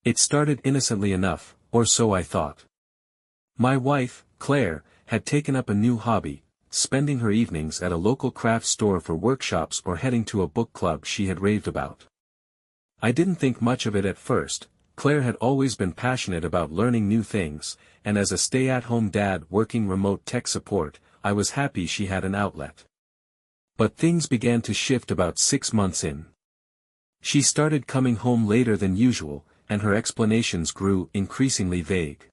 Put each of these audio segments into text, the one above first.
It started innocently enough, or so I thought. My wife, Claire, had taken up a new hobby, spending her evenings at a local craft store for workshops or heading to a book club she had raved about. I didn't think much of it at first. Claire had always been passionate about learning new things, and as a stay-at-home dad working remote tech support, I was happy she had an outlet. But things began to shift about 6 months in. She started coming home later than usual, and her explanations grew increasingly vague.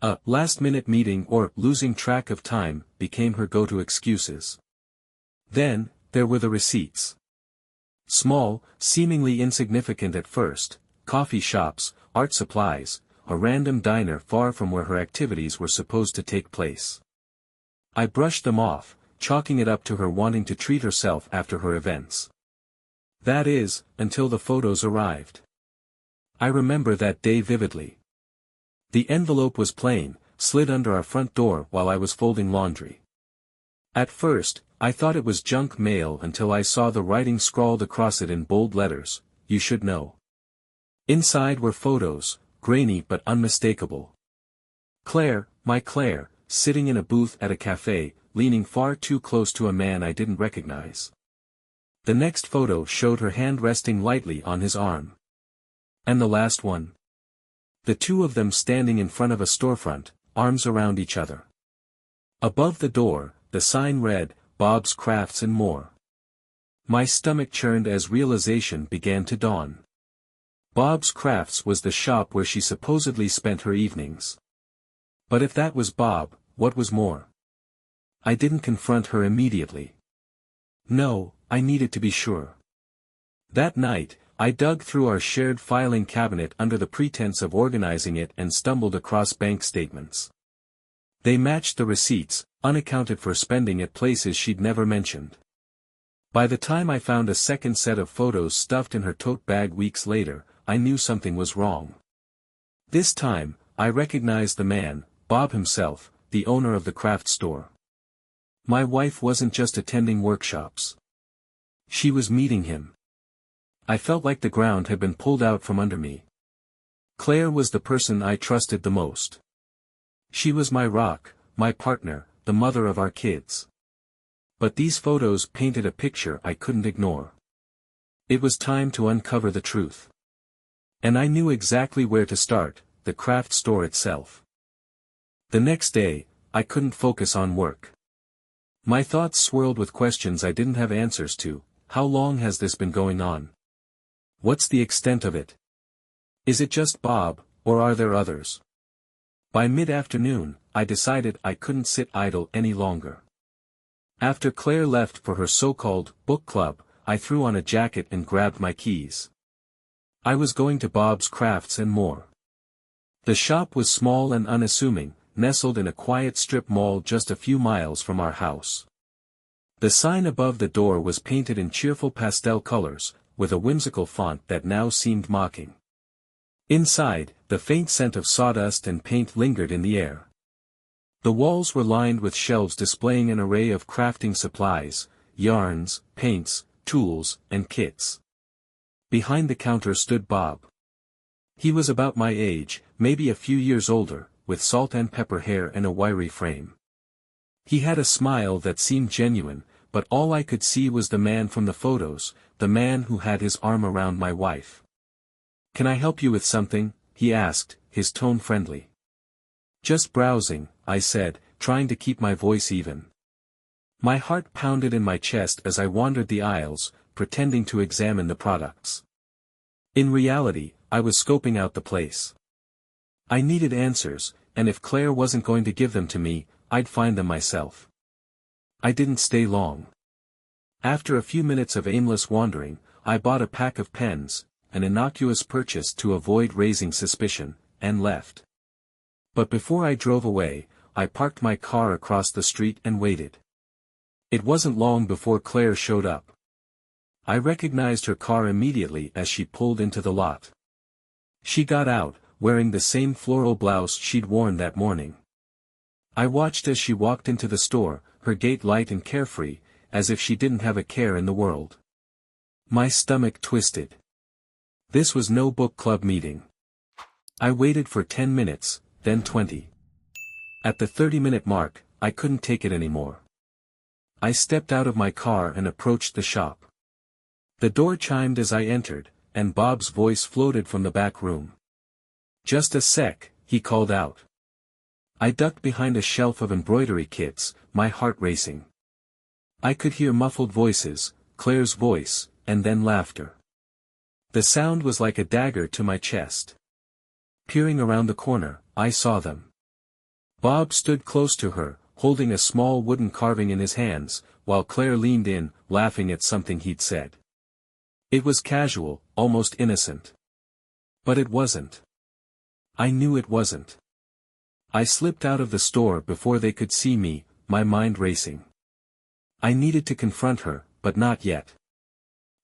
A last-minute meeting or losing track of time became her go-to excuses. Then, there were the receipts. Small, seemingly insignificant at first, coffee shops, art supplies, a random diner far from where her activities were supposed to take place. I brushed them off, chalking it up to her wanting to treat herself after her events. That is, until the photos arrived. I remember that day vividly. The envelope was plain, slid under our front door while I was folding laundry. At first, I thought it was junk mail until I saw the writing scrawled across it in bold letters, "You should know." Inside were photos, grainy but unmistakable. Claire, my Claire, sitting in a booth at a cafe, leaning far too close to a man I didn't recognize. The next photo showed her hand resting lightly on his arm. And the last one? The two of them standing in front of a storefront, arms around each other. Above the door, the sign read, "Bob's Crafts and More." My stomach churned as realization began to dawn. Bob's Crafts was the shop where she supposedly spent her evenings. But if that was Bob, what was more? I didn't confront her immediately. No, I needed to be sure. That night, I dug through our shared filing cabinet under the pretense of organizing it and stumbled across bank statements. They matched the receipts, unaccounted for spending at places she'd never mentioned. By the time I found a second set of photos stuffed in her tote bag weeks later, I knew something was wrong. This time, I recognized the man, Bob himself, the owner of the craft store. My wife wasn't just attending workshops. She was meeting him. I felt like the ground had been pulled out from under me. Claire was the person I trusted the most. She was my rock, my partner, the mother of our kids. But these photos painted a picture I couldn't ignore. It was time to uncover the truth. And I knew exactly where to start, the craft store itself. The next day, I couldn't focus on work. My thoughts swirled with questions I didn't have answers to. How long has this been going on? What's the extent of it? Is it just Bob, or are there others? By mid-afternoon, I decided I couldn't sit idle any longer. After Claire left for her so-called book club, I threw on a jacket and grabbed my keys. I was going to Bob's Crafts and More. The shop was small and unassuming, nestled in a quiet strip mall just a few miles from our house. The sign above the door was painted in cheerful pastel colors, with a whimsical font that now seemed mocking. Inside, the faint scent of sawdust and paint lingered in the air. The walls were lined with shelves displaying an array of crafting supplies, yarns, paints, tools, and kits. Behind the counter stood Bob. He was about my age, maybe a few years older, with salt and pepper hair and a wiry frame. He had a smile that seemed genuine, but all I could see was the man from the photos, the man who had his arm around my wife. "Can I help you with something?" he asked, his tone friendly. "Just browsing," I said, trying to keep my voice even. My heart pounded in my chest as I wandered the aisles, pretending to examine the products. In reality, I was scoping out the place. I needed answers, and if Claire wasn't going to give them to me, I'd find them myself. I didn't stay long. After a few minutes of aimless wandering, I bought a pack of pens, an innocuous purchase to avoid raising suspicion, and left. But before I drove away, I parked my car across the street and waited. It wasn't long before Claire showed up. I recognized her car immediately as she pulled into the lot. She got out, wearing the same floral blouse she'd worn that morning. I watched as she walked into the store, her gait light and carefree, as if she didn't have a care in the world. My stomach twisted. This was no book club meeting. I waited for 10 minutes, then 20. At the 30-minute mark, I couldn't take it anymore. I stepped out of my car and approached the shop. The door chimed as I entered, and Bob's voice floated from the back room. "Just a sec," he called out. I ducked behind a shelf of embroidery kits, my heart racing. I could hear muffled voices, Claire's voice, and then laughter. The sound was like a dagger to my chest. Peering around the corner, I saw them. Bob stood close to her, holding a small wooden carving in his hands, while Claire leaned in, laughing at something he'd said. It was casual, almost innocent. But it wasn't. I knew it wasn't. I slipped out of the store before they could see me, my mind racing. I needed to confront her, but not yet.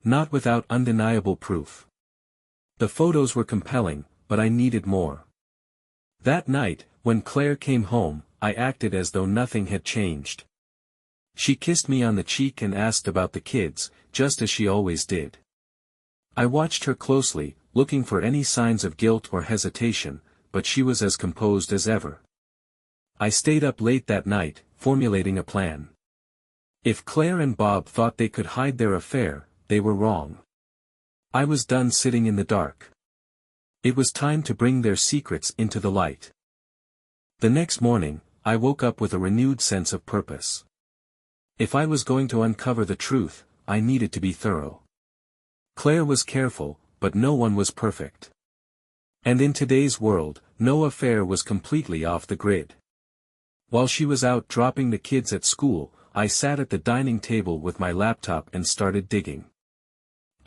Not without undeniable proof. The photos were compelling, but I needed more. That night, when Claire came home, I acted as though nothing had changed. She kissed me on the cheek and asked about the kids, just as she always did. I watched her closely, looking for any signs of guilt or hesitation, but she was as composed as ever. I stayed up late that night, formulating a plan. If Claire and Bob thought they could hide their affair, they were wrong. I was done sitting in the dark. It was time to bring their secrets into the light. The next morning, I woke up with a renewed sense of purpose. If I was going to uncover the truth, I needed to be thorough. Claire was careful, but no one was perfect. And in today's world, no affair was completely off the grid. While she was out dropping the kids at school, I sat at the dining table with my laptop and started digging.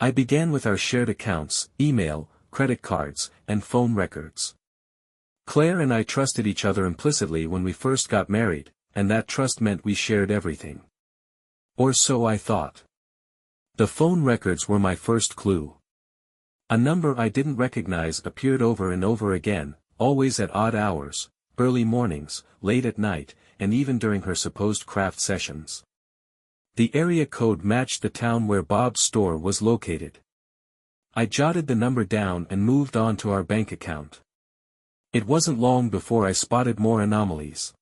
I began with our shared accounts, email, credit cards, and phone records. Claire and I trusted each other implicitly when we first got married, and that trust meant we shared everything. Or so I thought. The phone records were my first clue. A number I didn't recognize appeared over and over again, always at odd hours, early mornings, late at night, and even during her supposed craft sessions. The area code matched the town where Bob's store was located. I jotted the number down and moved on to our bank account. It wasn't long before I spotted more anomalies.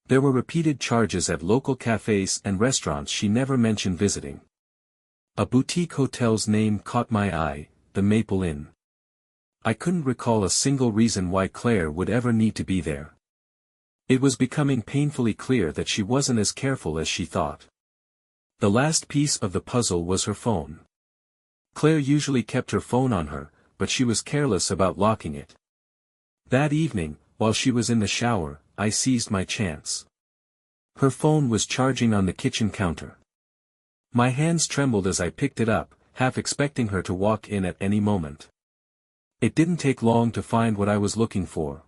There were repeated charges at local cafes and restaurants she never mentioned visiting. A boutique hotel's name caught my eye, the Maple Inn. I couldn't recall a single reason why Claire would ever need to be there. It was becoming painfully clear that she wasn't as careful as she thought. The last piece of the puzzle was her phone. Claire usually kept her phone on her, but she was careless about locking it. That evening, while she was in the shower, I seized my chance. Her phone was charging on the kitchen counter. My hands trembled as I picked it up, half expecting her to walk in at any moment. It didn't take long to find what I was looking for.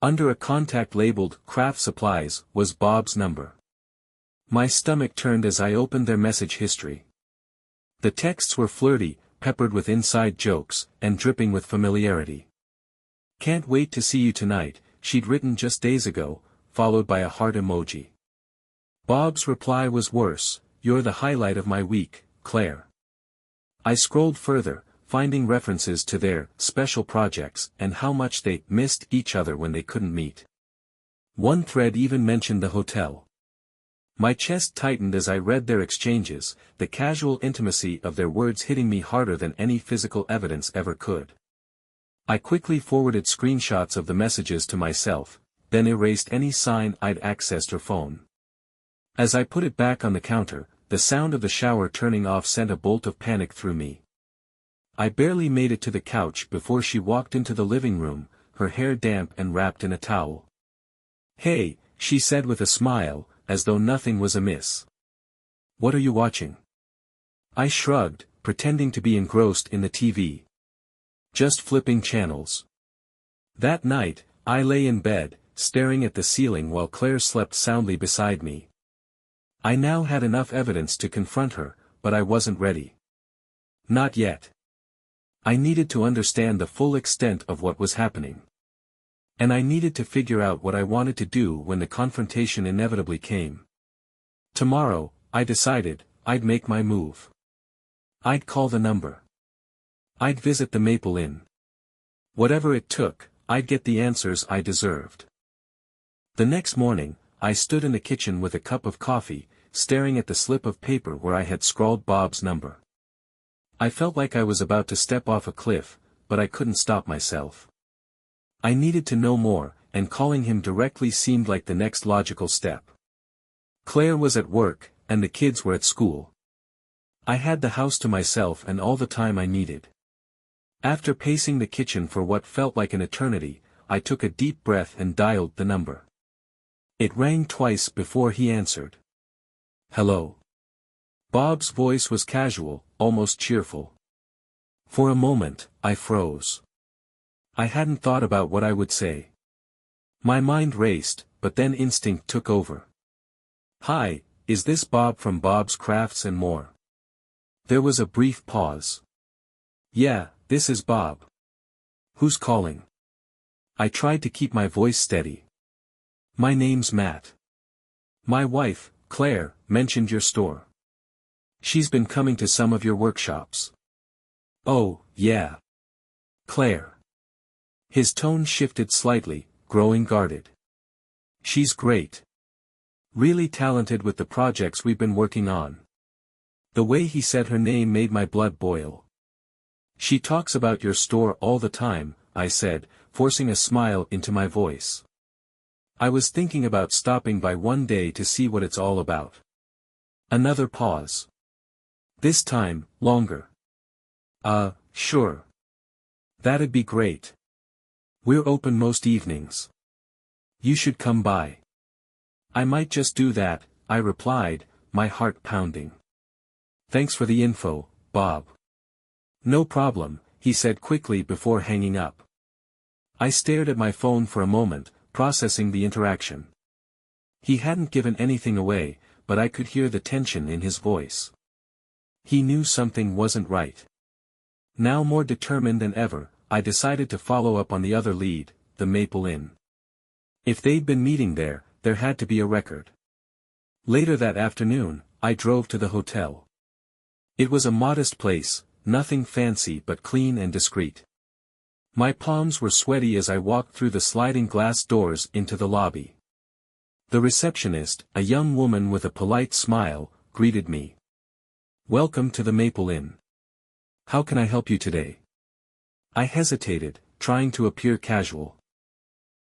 Under a contact labeled "Craft Supplies" was Bob's number. My stomach turned as I opened their message history. The texts were flirty, peppered with inside jokes, and dripping with familiarity. "Can't wait to see you tonight," she'd written just days ago, followed by a heart emoji. Bob's reply was worse, "You're the highlight of my week, Claire." I scrolled further, finding references to their special projects and how much they missed each other when they couldn't meet. One thread even mentioned the hotel. My chest tightened as I read their exchanges, the casual intimacy of their words hitting me harder than any physical evidence ever could. I quickly forwarded screenshots of the messages to myself, then erased any sign I'd accessed her phone. As I put it back on the counter, the sound of the shower turning off sent a bolt of panic through me. I barely made it to the couch before she walked into the living room, her hair damp and wrapped in a towel. "Hey," she said with a smile, as though nothing was amiss. "What are you watching?" I shrugged, pretending to be engrossed in the TV. "Just flipping channels." That night, I lay in bed, staring at the ceiling while Claire slept soundly beside me. I now had enough evidence to confront her, but I wasn't ready. Not yet. I needed to understand the full extent of what was happening. And I needed to figure out what I wanted to do when the confrontation inevitably came. Tomorrow, I decided, I'd make my move. I'd call the number. I'd visit the Maple Inn. Whatever it took, I'd get the answers I deserved. The next morning, I stood in the kitchen with a cup of coffee, staring at the slip of paper where I had scrawled Bob's number. I felt like I was about to step off a cliff, but I couldn't stop myself. I needed to know more, and calling him directly seemed like the next logical step. Claire was at work, and the kids were at school. I had the house to myself and all the time I needed. After pacing the kitchen for what felt like an eternity, I took a deep breath and dialed the number. It rang twice before he answered. Hello. Bob's voice was casual, almost cheerful. For a moment, I froze. I hadn't thought about what I would say. My mind raced, but then instinct took over. Hi, is this Bob from Bob's Crafts and More? There was a brief pause. Yeah, this is Bob. Who's calling? I tried to keep my voice steady. My name's Matt. My wife, Claire, mentioned your store. She's been coming to some of your workshops. Oh, yeah. Claire. His tone shifted slightly, growing guarded. She's great. Really talented with the projects we've been working on. The way he said her name made my blood boil. She talks about your store all the time, I said, forcing a smile into my voice. I was thinking about stopping by one day to see what it's all about. Another pause. This time, longer. Sure. That'd be great. We're open most evenings. You should come by. I might just do that, I replied, my heart pounding. Thanks for the info, Bob. No problem, he said quickly before hanging up. I stared at my phone for a moment, processing the interaction. He hadn't given anything away, but I could hear the tension in his voice. He knew something wasn't right. Now more determined than ever, I decided to follow up on the other lead, the Maple Inn. If they'd been meeting there had to be a record. Later that afternoon, I drove to the hotel. It was a modest place, nothing fancy but clean and discreet. My palms were sweaty as I walked through the sliding glass doors into the lobby. The receptionist, a young woman with a polite smile, greeted me. Welcome to the Maple Inn. How can I help you today? I hesitated, trying to appear casual.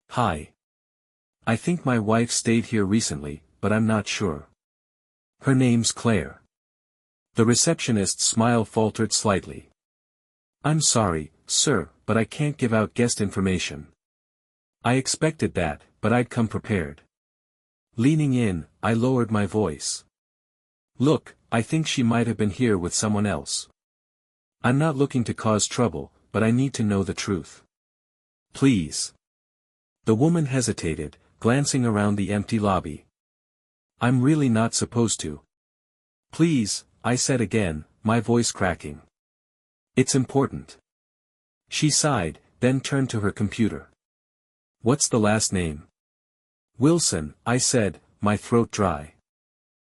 Hi. I think my wife stayed here recently, but I'm not sure. Her name's Claire. The receptionist's smile faltered slightly. I'm sorry, sir, but I can't give out guest information. I expected that, but I'd come prepared. Leaning in, I lowered my voice. Look, I think she might have been here with someone else. I'm not looking to cause trouble, but I need to know the truth. Please. The woman hesitated, glancing around the empty lobby. I'm really not supposed to. Please, I said again, my voice cracking. It's important. She sighed, then turned to her computer. What's the last name? Wilson, I said, my throat dry.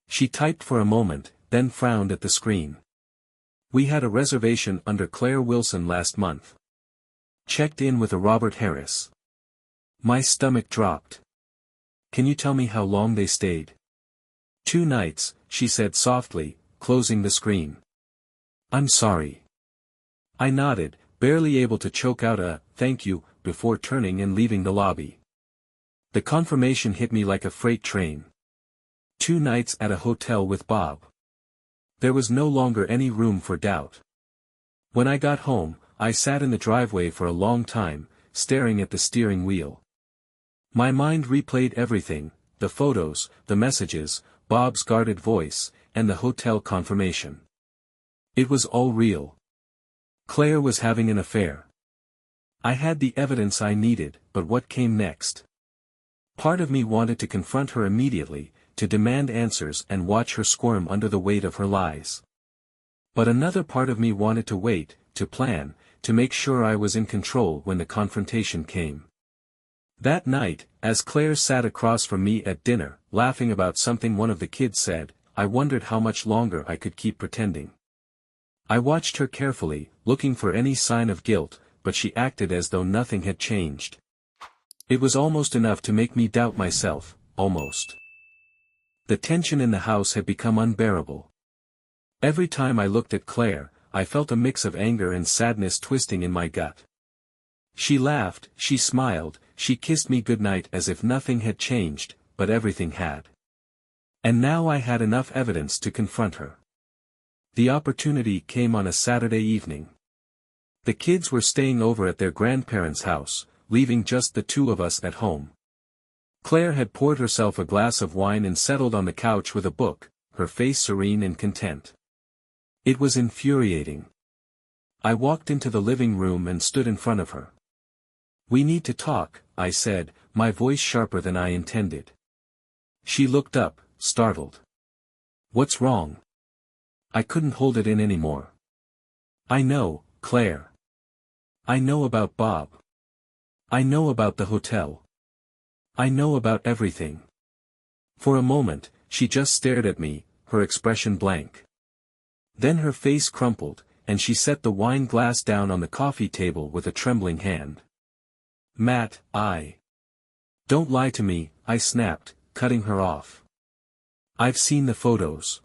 She typed for a moment, then frowned at the screen. We had a reservation under Claire Wilson last month. Checked in with a Robert Harris. My stomach dropped. Can you tell me how long they stayed? 2 nights, she said softly, closing the screen. I'm sorry. I nodded, barely able to choke out a thank you before turning and leaving the lobby. The confirmation hit me like a freight train. 2 nights at a hotel with Bob. There was no longer any room for doubt. When I got home, I sat in the driveway for a long time, staring at the steering wheel. My mind replayed everything, the photos, the messages, Bob's guarded voice, and the hotel confirmation. It was all real. Claire was having an affair. I had the evidence I needed, but what came next? Part of me wanted to confront her immediately, to demand answers and watch her squirm under the weight of her lies. But another part of me wanted to wait, to plan, to make sure I was in control when the confrontation came. That night, as Claire sat across from me at dinner, laughing about something one of the kids said, I wondered how much longer I could keep pretending. I watched her carefully, looking for any sign of guilt, but she acted as though nothing had changed. It was almost enough to make me doubt myself, almost. The tension in the house had become unbearable. Every time I looked at Claire, I felt a mix of anger and sadness twisting in my gut. She laughed, she smiled, she kissed me goodnight as if nothing had changed, but everything had. And now I had enough evidence to confront her. The opportunity came on a Saturday evening. The kids were staying over at their grandparents' house, leaving just the two of us at home. Claire had poured herself a glass of wine and settled on the couch with a book, her face serene and content. It was infuriating. I walked into the living room and stood in front of her. "We need to talk," I said, my voice sharper than I intended. She looked up, startled. "What's wrong?" I couldn't hold it in anymore. "I know, Claire. I know about Bob. I know about the hotel. I know about everything." For a moment, she just stared at me, her expression blank. Then her face crumpled, and she set the wine glass down on the coffee table with a trembling hand. "Matt, Don't lie to me," I snapped, cutting her off. "I've seen the photos.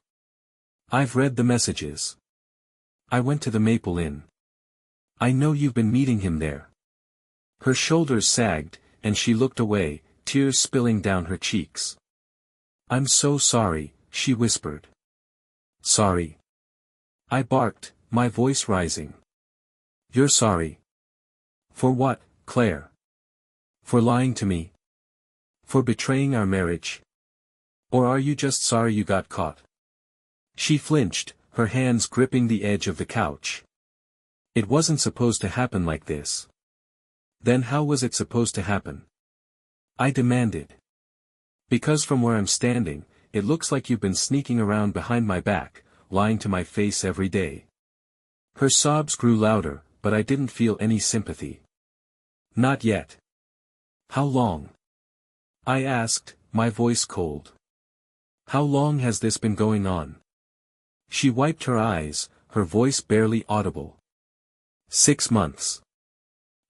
I've read the messages. I went to the Maple Inn. I know you've been meeting him there." Her shoulders sagged, and she looked away, tears spilling down her cheeks. "I'm so sorry," she whispered. "Sorry?" I barked, my voice rising. "You're sorry? For what, Claire? For lying to me? For betraying our marriage? Or are you just sorry you got caught?" She flinched, her hands gripping the edge of the couch. "It wasn't supposed to happen like this." "Then how was it supposed to happen?" I demanded. "Because from where I'm standing, it looks like you've been sneaking around behind my back, lying to my face every day." Her sobs grew louder, but I didn't feel any sympathy. "Not yet." "How long?" I asked, my voice cold. "How long has this been going on?" She wiped her eyes, her voice barely audible. 6 months.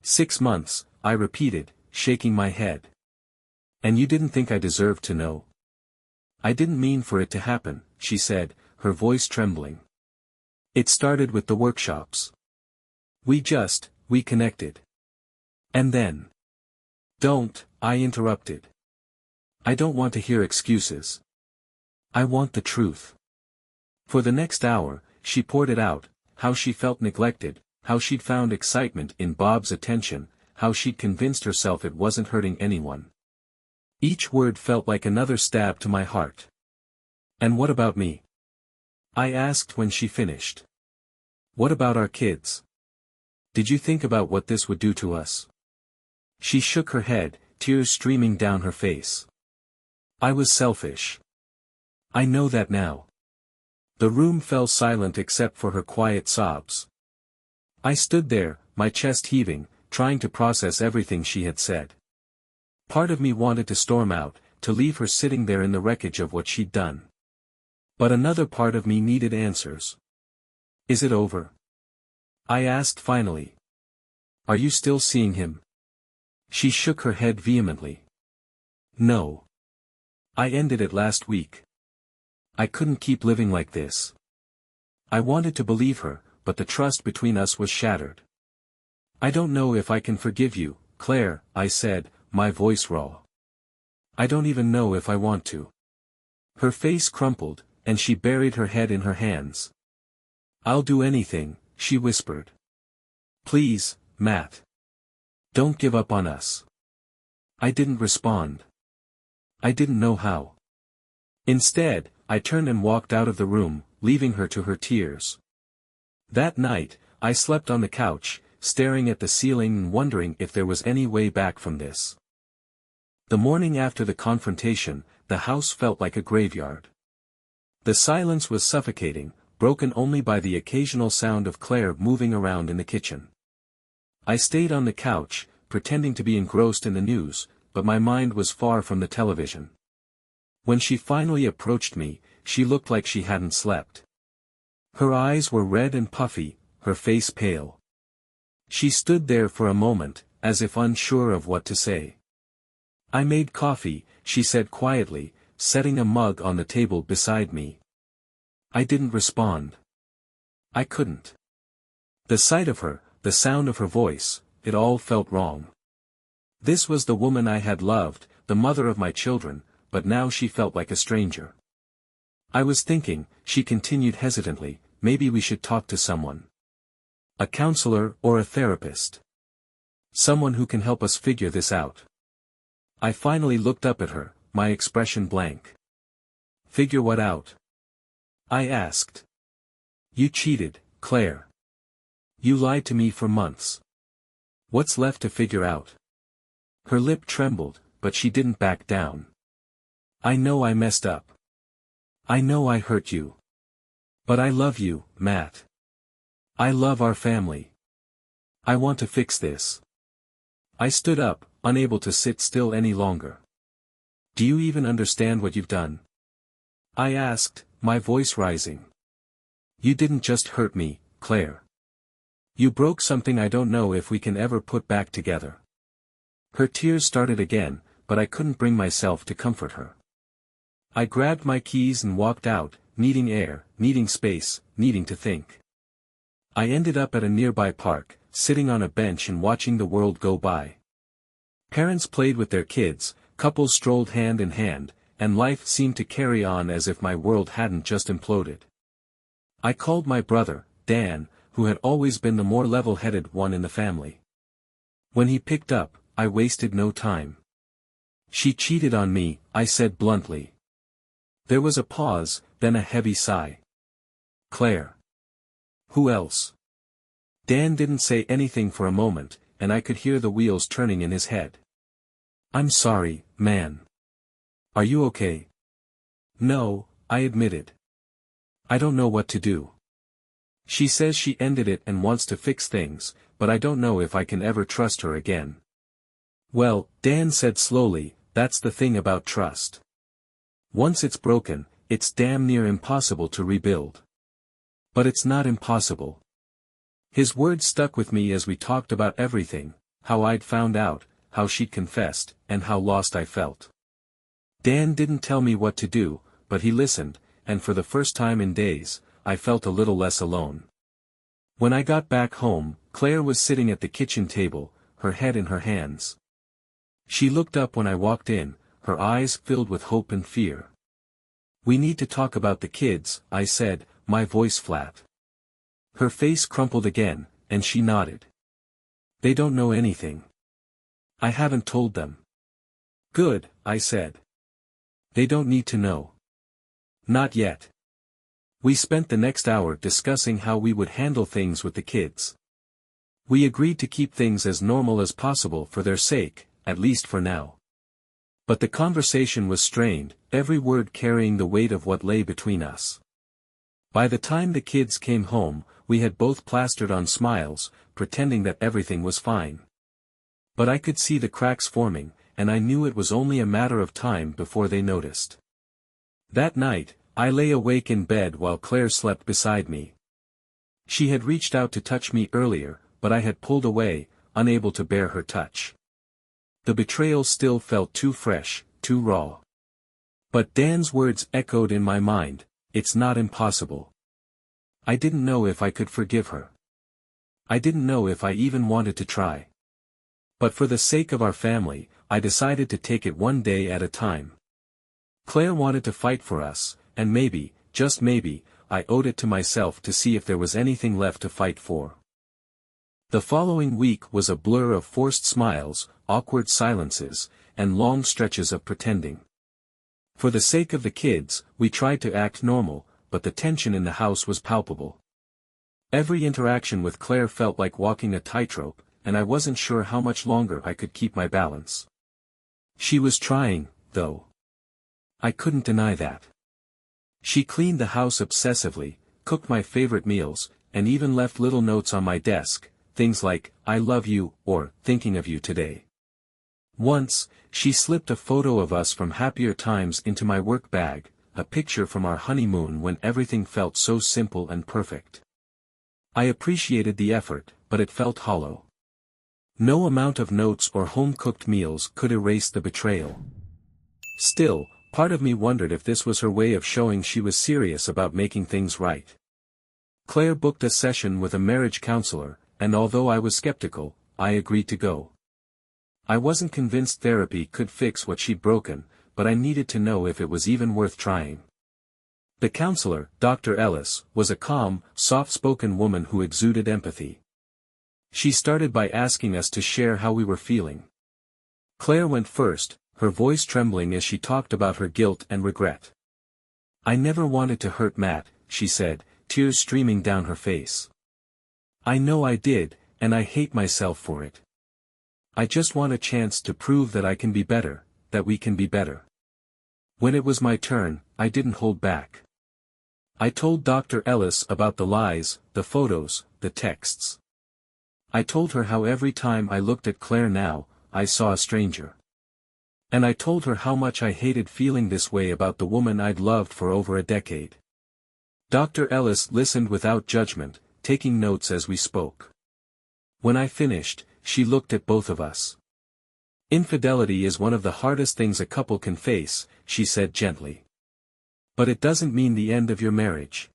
6 months, I repeated, shaking my head. "And you didn't think I deserved to know?" "I didn't mean for it to happen," she said, her voice trembling. "It started with the workshops. We connected. And then—" "Don't," I interrupted. "I don't want to hear excuses. I want the truth." For the next hour, she poured it out, how she felt neglected, how she'd found excitement in Bob's attention, how she'd convinced herself it wasn't hurting anyone. Each word felt like another stab to my heart. "And what about me?" I asked when she finished. "What about our kids? Did you think about what this would do to us?" She shook her head, tears streaming down her face. "I was selfish. I know that now." The room fell silent except for her quiet sobs. I stood there, my chest heaving, trying to process everything she had said. Part of me wanted to storm out, to leave her sitting there in the wreckage of what she'd done. But another part of me needed answers. "Is it over?" I asked finally. "Are you still seeing him?" She shook her head vehemently. "No. I ended it last week. I couldn't keep living like this." I wanted to believe her, but the trust between us was shattered. "I don't know if I can forgive you, Claire," I said, my voice raw. "I don't even know if I want to." Her face crumpled, and she buried her head in her hands. "I'll do anything," she whispered. "Please, Matt. Don't give up on us." I didn't respond. I didn't know how. Instead, I turned and walked out of the room, leaving her to her tears. That night, I slept on the couch, staring at the ceiling and wondering if there was any way back from this. The morning after the confrontation, the house felt like a graveyard. The silence was suffocating, broken only by the occasional sound of Claire moving around in the kitchen. I stayed on the couch, pretending to be engrossed in the news, but my mind was far from the television. When she finally approached me, she looked like she hadn't slept. Her eyes were red and puffy, her face pale. She stood there for a moment, as if unsure of what to say. "I made coffee," she said quietly, setting a mug on the table beside me. I didn't respond. I couldn't. The sight of her, the sound of her voice, it all felt wrong. This was the woman I had loved, the mother of my children, but now she felt like a stranger. "I was thinking," she continued hesitantly, "maybe we should talk to someone. A counselor or a therapist. Someone who can help us figure this out." I finally looked up at her, my expression blank. "Figure what out?" I asked. "You cheated, Claire. You lied to me for months. What's left to figure out?" Her lip trembled, but she didn't back down. "I know I messed up. I know I hurt you. But I love you, Matt. I love our family. I want to fix this." I stood up, unable to sit still any longer. "Do you even understand what you've done?" I asked, my voice rising. "You didn't just hurt me, Claire. You broke something I don't know if we can ever put back together." Her tears started again, but I couldn't bring myself to comfort her. I grabbed my keys and walked out, needing air, needing space, needing to think. I ended up at a nearby park, sitting on a bench and watching the world go by. Parents played with their kids, couples strolled hand in hand, and life seemed to carry on as if my world hadn't just imploded. I called my brother, Dan, who had always been the more level-headed one in the family. When he picked up, I wasted no time. "She cheated on me," I said bluntly. There was a pause, then a heavy sigh. "Claire. Who else?" Dan didn't say anything for a moment, and I could hear the wheels turning in his head. "I'm sorry, man. Are you okay?" "No," I admitted. "I don't know what to do. She says she ended it and wants to fix things, but I don't know if I can ever trust her again." "Well," Dan said slowly, "that's the thing about trust. Once it's broken, it's damn near impossible to rebuild. But it's not impossible." His words stuck with me as we talked about everything, how I'd found out, how she'd confessed, and how lost I felt. Dan didn't tell me what to do, but he listened, and for the first time in days, I felt a little less alone. When I got back home, Claire was sitting at the kitchen table, her head in her hands. She looked up when I walked in, her eyes filled with hope and fear. "We need to talk about the kids," I said, my voice flat. Her face crumpled again, and she nodded. "They don't know anything. I haven't told them." "Good," I said. "They don't need to know." "Not yet." We spent the next hour discussing how we would handle things with the kids. We agreed to keep things as normal as possible for their sake, at least for now. But the conversation was strained, every word carrying the weight of what lay between us. By the time the kids came home, we had both plastered on smiles, pretending that everything was fine. But I could see the cracks forming, and I knew it was only a matter of time before they noticed. That night, I lay awake in bed while Claire slept beside me. She had reached out to touch me earlier, but I had pulled away, unable to bear her touch. The betrayal still felt too fresh, too raw. But Dan's words echoed in my mind, "It's not impossible." I didn't know if I could forgive her. I didn't know if I even wanted to try. But for the sake of our family, I decided to take it one day at a time. Claire wanted to fight for us, and maybe, just maybe, I owed it to myself to see if there was anything left to fight for. The following week was a blur of forced smiles, awkward silences, and long stretches of pretending. For the sake of the kids, we tried to act normal, but the tension in the house was palpable. Every interaction with Claire felt like walking a tightrope, and I wasn't sure how much longer I could keep my balance. She was trying, though. I couldn't deny that. She cleaned the house obsessively, cooked my favorite meals, and even left little notes on my desk, things like, "I love you," or, "Thinking of you today." Once, she slipped a photo of us from happier times into my work bag, a picture from our honeymoon when everything felt so simple and perfect. I appreciated the effort, but it felt hollow. No amount of notes or home-cooked meals could erase the betrayal. Still, part of me wondered if this was her way of showing she was serious about making things right. Claire booked a session with a marriage counselor, and although I was skeptical, I agreed to go. I wasn't convinced therapy could fix what she'd broken, but I needed to know if it was even worth trying. The counselor, Dr. Ellis, was a calm, soft-spoken woman who exuded empathy. She started by asking us to share how we were feeling. Claire went first, her voice trembling as she talked about her guilt and regret. "I never wanted to hurt Matt," she said, tears streaming down her face. "I know I did, and I hate myself for it. I just want a chance to prove that I can be better, that we can be better." When it was my turn, I didn't hold back. I told Dr. Ellis about the lies, the photos, the texts. I told her how every time I looked at Claire now, I saw a stranger. And I told her how much I hated feeling this way about the woman I'd loved for over a decade. Dr. Ellis listened without judgment, taking notes as we spoke. When I finished, she looked at both of us. "Infidelity is one of the hardest things a couple can face," she said gently. "But it doesn't mean the end of your marriage.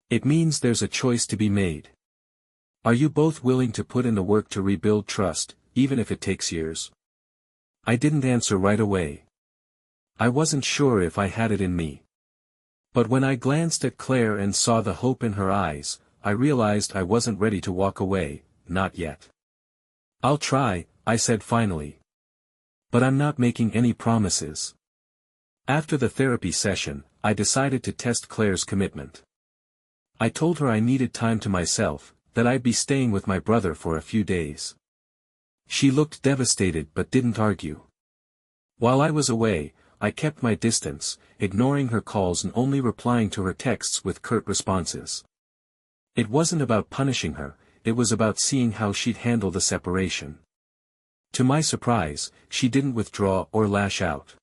It means there's a choice to be made. Are you both willing to put in the work to rebuild trust, even if it takes years?" I didn't answer right away. I wasn't sure if I had it in me. But when I glanced at Claire and saw the hope in her eyes, I realized I wasn't ready to walk away, not yet. "I'll try," I said finally. "But I'm not making any promises." After the therapy session, I decided to test Claire's commitment. I told her I needed time to myself, that I'd be staying with my brother for a few days. She looked devastated but didn't argue. While I was away, I kept my distance, ignoring her calls and only replying to her texts with curt responses. It wasn't about punishing her, it was about seeing how she'd handle the separation. To my surprise, she didn't withdraw or lash out.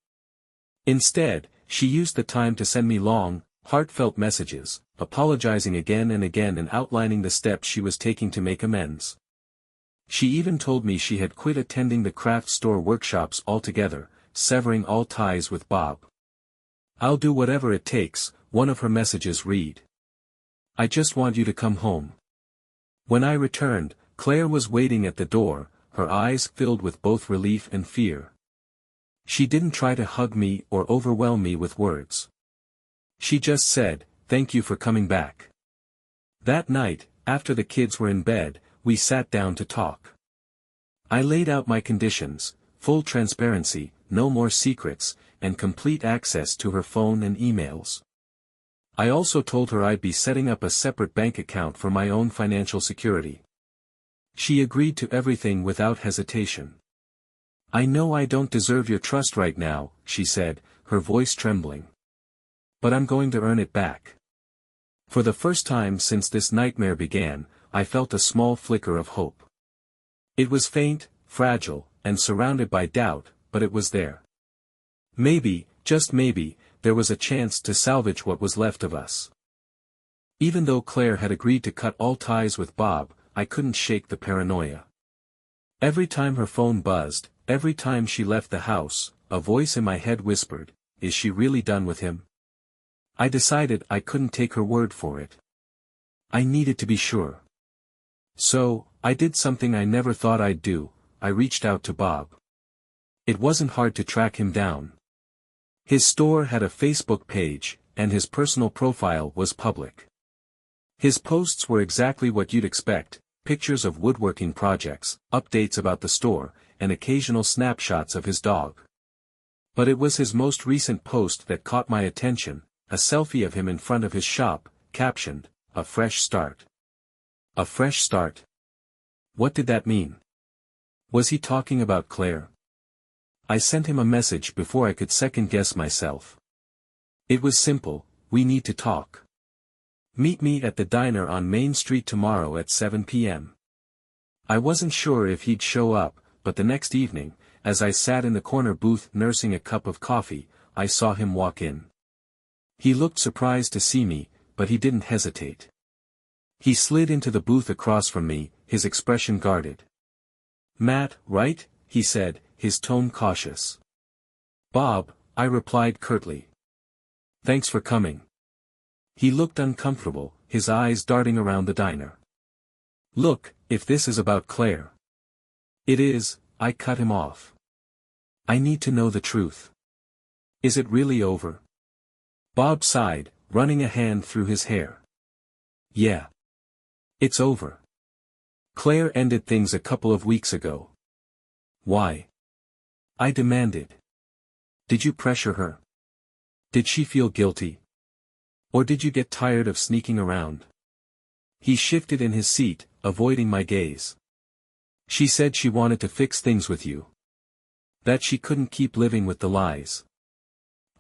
Instead, she used the time to send me long, heartfelt messages, apologizing again and again and outlining the steps she was taking to make amends. She even told me she had quit attending the craft store workshops altogether, severing all ties with Bob. "I'll do whatever it takes," one of her messages read. "I just want you to come home." When I returned, Claire was waiting at the door, her eyes filled with both relief and fear. She didn't try to hug me or overwhelm me with words. She just said, "Thank you for coming back." That night, after the kids were in bed, we sat down to talk. I laid out my conditions: full transparency, no more secrets, and complete access to her phone and emails. I also told her I'd be setting up a separate bank account for my own financial security. She agreed to everything without hesitation. "I know I don't deserve your trust right now," she said, her voice trembling. "But I'm going to earn it back." For the first time since this nightmare began, I felt a small flicker of hope. It was faint, fragile, and surrounded by doubt, but it was there. Maybe, just maybe, there was a chance to salvage what was left of us. Even though Claire had agreed to cut all ties with Bob, I couldn't shake the paranoia. Every time her phone buzzed, every time she left the house, a voice in my head whispered, "Is she really done with him?" I decided I couldn't take her word for it. I needed to be sure. So, I did something I never thought I'd do: I reached out to Bob. It wasn't hard to track him down. His store had a Facebook page, and his personal profile was public. His posts were exactly what you'd expect: pictures of woodworking projects, updates about the store, and occasional snapshots of his dog. But it was his most recent post that caught my attention, a selfie of him in front of his shop, captioned, "A fresh start." A fresh start? What did that mean? Was he talking about Claire? I sent him a message before I could second-guess myself. It was simple: "We need to talk. Meet me at the diner on Main Street tomorrow at 7 p.m. I wasn't sure if he'd show up, but the next evening, as I sat in the corner booth nursing a cup of coffee, I saw him walk in. He looked surprised to see me, but he didn't hesitate. He slid into the booth across from me, his expression guarded. "Matt, right?" he said, his tone cautious. "Bob," I replied curtly. "Thanks for coming." He looked uncomfortable, his eyes darting around the diner. "Look, if this is about Claire." "It is," I cut him off. "I need to know the truth. Is it really over?" Bob sighed, running a hand through his hair. "Yeah. It's over. Claire ended things a couple of weeks ago." "Why?" I demanded. "Did you pressure her? Did she feel guilty? Or did you get tired of sneaking around?" He shifted in his seat, avoiding my gaze. "She said she wanted to fix things with you. That she couldn't keep living with the lies."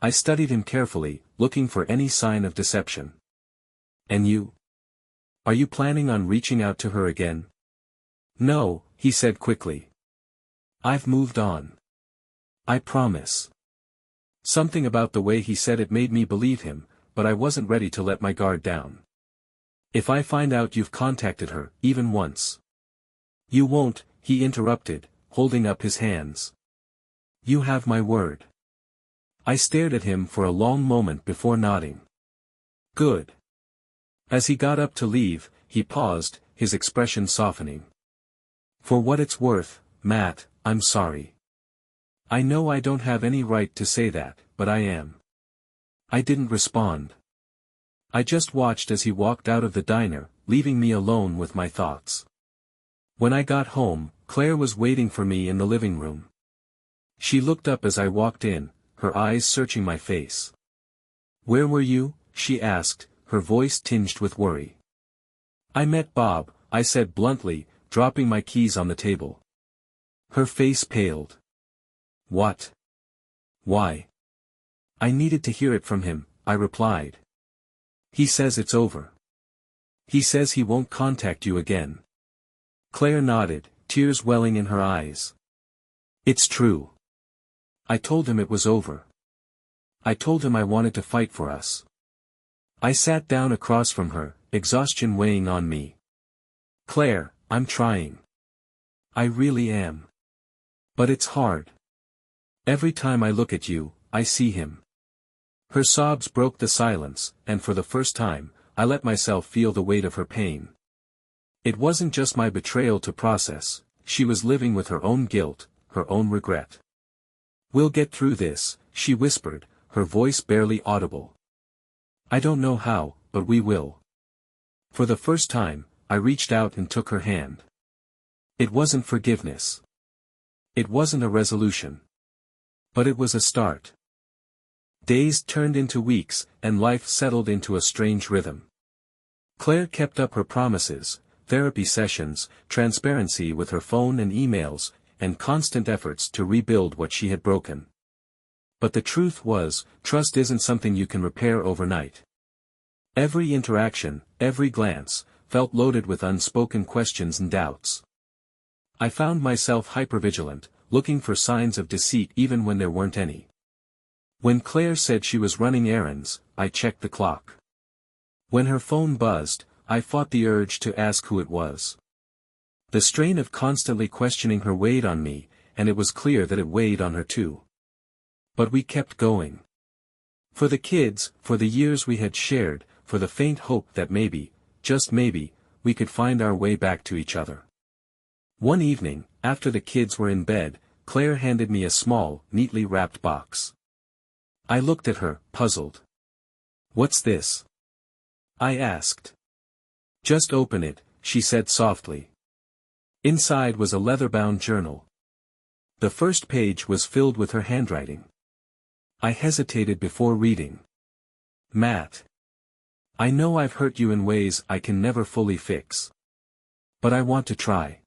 I studied him carefully, looking for any sign of deception. "And you? Are you planning on reaching out to her again?" "No," he said quickly. "I've moved on. I promise." Something about the way he said it made me believe him, but I wasn't ready to let my guard down. "If I find out you've contacted her, even once." "You won't," he interrupted, holding up his hands. "You have my word." I stared at him for a long moment before nodding. "Good." As he got up to leave, he paused, his expression softening. "For what it's worth, Matt, I'm sorry. I know I don't have any right to say that, but I am." I didn't respond. I just watched as he walked out of the diner, leaving me alone with my thoughts. When I got home, Claire was waiting for me in the living room. She looked up as I walked in, her eyes searching my face. "Where were you?" she asked, her voice tinged with worry. "I met Bob," I said bluntly, dropping my keys on the table. Her face paled. "What? Why?" "I needed to hear it from him," I replied. "He says it's over. He says he won't contact you again." Claire nodded, tears welling in her eyes. "It's true. I told him it was over. I told him I wanted to fight for us." I sat down across from her, exhaustion weighing on me. "Claire, I'm trying. I really am. But it's hard. Every time I look at you, I see him." Her sobs broke the silence, and for the first time, I let myself feel the weight of her pain. It wasn't just my betrayal to process, she was living with her own guilt, her own regret. "We'll get through this," she whispered, her voice barely audible. "I don't know how, but we will." For the first time, I reached out and took her hand. It wasn't forgiveness. It wasn't a resolution. But it was a start. Days turned into weeks, and life settled into a strange rhythm. Claire kept up her promises, therapy sessions, transparency with her phone and emails, and constant efforts to rebuild what she had broken. But the truth was, trust isn't something you can repair overnight. Every interaction, every glance, felt loaded with unspoken questions and doubts. I found myself hypervigilant, looking for signs of deceit even when there weren't any. When Claire said she was running errands, I checked the clock. When her phone buzzed, I fought the urge to ask who it was. The strain of constantly questioning her weighed on me, and it was clear that it weighed on her too. But we kept going. For the kids, for the years we had shared, for the faint hope that maybe, just maybe, we could find our way back to each other. One evening, after the kids were in bed, Claire handed me a small, neatly wrapped box. I looked at her, puzzled. "What's this?" I asked. "Just open it," she said softly. Inside was a leather-bound journal. The first page was filled with her handwriting. I hesitated before reading. "Matt. I know I've hurt you in ways I can never fully fix. But I want to try.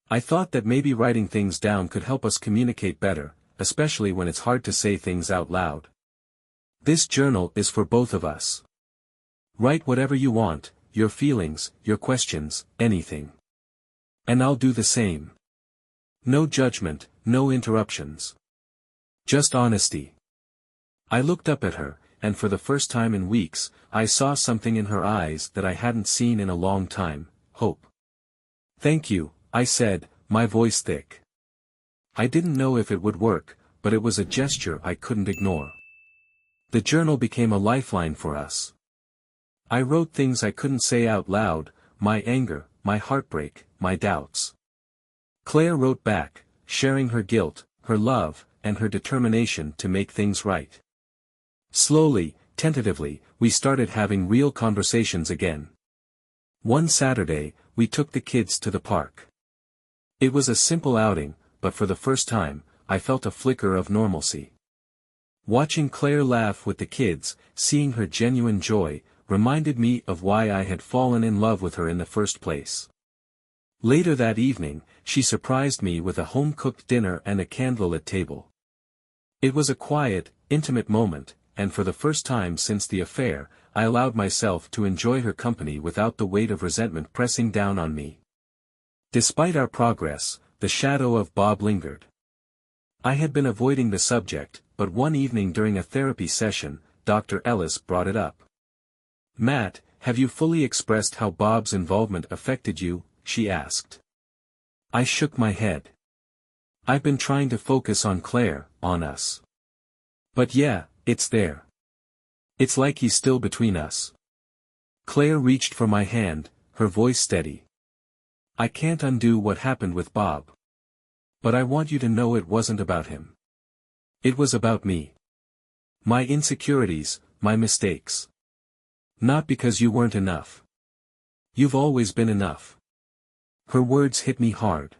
I thought that maybe writing things down could help us communicate better, especially when it's hard to say things out loud. This journal is for both of us. Write whatever you want, your feelings, your questions, anything. And I'll do the same. No judgment, no interruptions. Just honesty." I looked up at her, and for the first time in weeks, I saw something in her eyes that I hadn't seen in a long time: hope. "Thank you," I said, my voice thick. I didn't know if it would work, but it was a gesture I couldn't ignore. The journal became a lifeline for us. I wrote things I couldn't say out loud: my anger, my heartbreak, my doubts. Claire wrote back, sharing her guilt, her love, and her determination to make things right. Slowly, tentatively, we started having real conversations again. One Saturday, we took the kids to the park. It was a simple outing, but for the first time, I felt a flicker of normalcy. Watching Claire laugh with the kids, seeing her genuine joy, reminded me of why I had fallen in love with her in the first place. Later that evening, she surprised me with a home-cooked dinner and a candlelit table. It was a quiet, intimate moment, and for the first time since the affair, I allowed myself to enjoy her company without the weight of resentment pressing down on me. Despite our progress, the shadow of Bob lingered. I had been avoiding the subject, but one evening during a therapy session, Dr. Ellis brought it up. "Matt, have you fully expressed how Bob's involvement affected you?" she asked. I shook my head. "I've been trying to focus on Claire, on us. But yeah, it's there. It's like he's still between us." Claire reached for my hand, her voice steady. "I can't undo what happened with Bob. But I want you to know it wasn't about him. It was about me. My insecurities, my mistakes. Not because you weren't enough. You've always been enough." Her words hit me hard.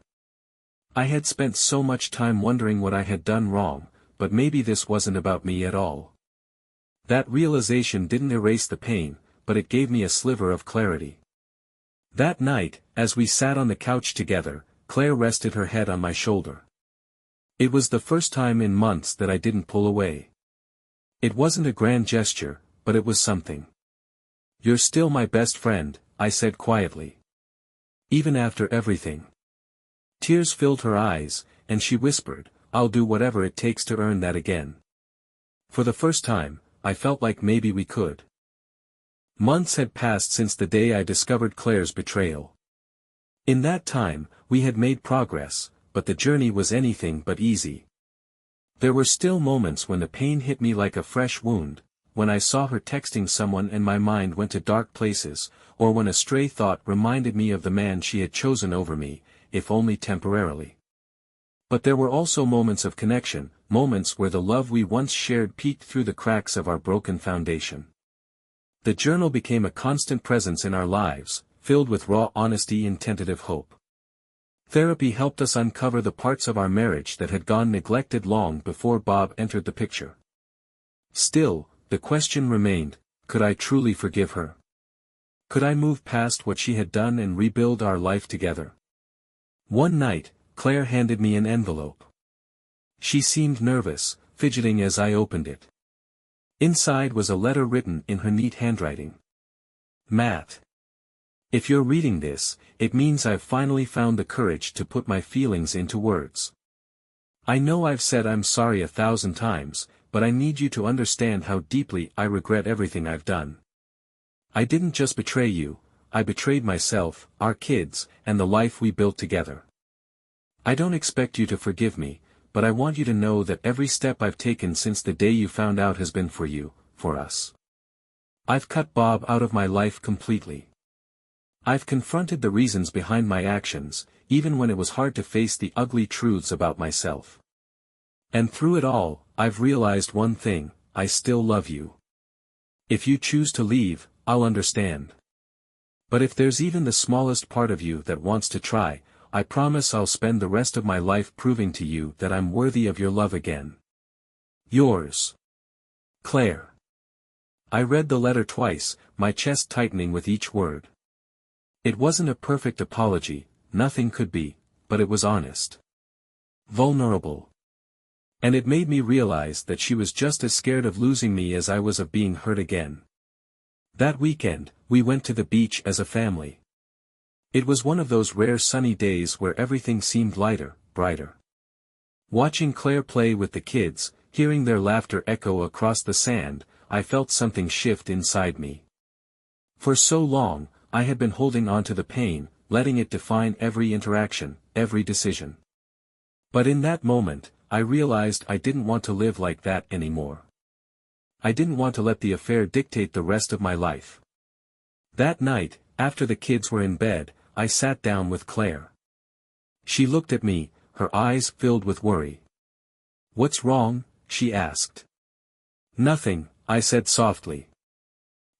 I had spent so much time wondering what I had done wrong, but maybe this wasn't about me at all. That realization didn't erase the pain, but it gave me a sliver of clarity. That night, as we sat on the couch together, Claire rested her head on my shoulder. It was the first time in months that I didn't pull away. It wasn't a grand gesture, but it was something. "You're still my best friend," I said quietly. "Even after everything." Tears filled her eyes, and she whispered, "I'll do whatever it takes to earn that again." For the first time, I felt like maybe we could. Months had passed since the day I discovered Claire's betrayal. In that time, we had made progress, but the journey was anything but easy. There were still moments when the pain hit me like a fresh wound, when I saw her texting someone and my mind went to dark places, or when a stray thought reminded me of the man she had chosen over me, if only temporarily. But there were also moments of connection, moments where the love we once shared peeked through the cracks of our broken foundation. The journal became a constant presence in our lives, filled with raw honesty and tentative hope. Therapy helped us uncover the parts of our marriage that had gone neglected long before Bob entered the picture. Still, the question remained, could I truly forgive her? Could I move past what she had done and rebuild our life together? One night, Claire handed me an envelope. She seemed nervous, fidgeting as I opened it. Inside was a letter written in her neat handwriting. "Matt. If you're reading this, it means I've finally found the courage to put my feelings into words. I know I've said I'm sorry 1,000 times, but I need you to understand how deeply I regret everything I've done. I didn't just betray you, I betrayed myself, our kids, and the life we built together. I don't expect you to forgive me, but I want you to know that every step I've taken since the day you found out has been for you, for us. I've cut Bob out of my life completely. I've confronted the reasons behind my actions, even when it was hard to face the ugly truths about myself. And through it all, I've realized one thing: I still love you. If you choose to leave, I'll understand. But if there's even the smallest part of you that wants to try, I promise I'll spend the rest of my life proving to you that I'm worthy of your love again. Yours, Claire." I read the letter twice, my chest tightening with each word. It wasn't a perfect apology, nothing could be, but it was honest. Vulnerable. And it made me realize that she was just as scared of losing me as I was of being hurt again. That weekend, we went to the beach as a family. It was one of those rare sunny days where everything seemed lighter, brighter. Watching Claire play with the kids, hearing their laughter echo across the sand, I felt something shift inside me. For so long, I had been holding on to the pain, letting it define every interaction, every decision. But in that moment, I realized I didn't want to live like that anymore. I didn't want to let the affair dictate the rest of my life. That night, after the kids were in bed, I sat down with Claire. She looked at me, her eyes filled with worry. "What's wrong?" she asked. "Nothing," I said softly.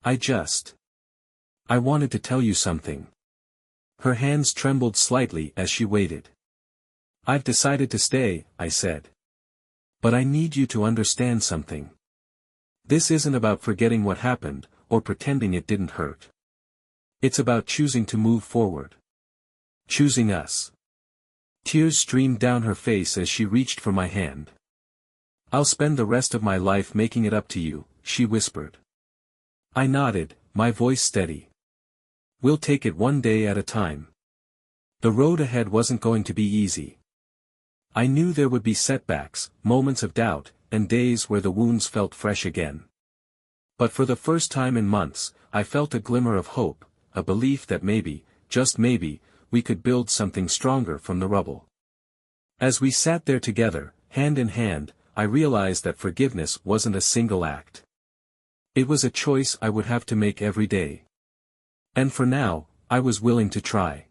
I wanted to tell you something." Her hands trembled slightly as she waited. "I've decided to stay," I said. "But I need you to understand something. This isn't about forgetting what happened, or pretending it didn't hurt. It's about choosing to move forward. Choosing us." Tears streamed down her face as she reached for my hand. "I'll spend the rest of my life making it up to you," she whispered. I nodded, my voice steady. "We'll take it one day at a time. The road ahead wasn't going to be easy. I knew there would be setbacks, moments of doubt, and days where the wounds felt fresh again. But for the first time in months, I felt a glimmer of hope, a belief that maybe, just maybe, we could build something stronger from the rubble." As we sat there together, hand in hand, I realized that forgiveness wasn't a single act. It was a choice I would have to make every day. And for now, I was willing to try.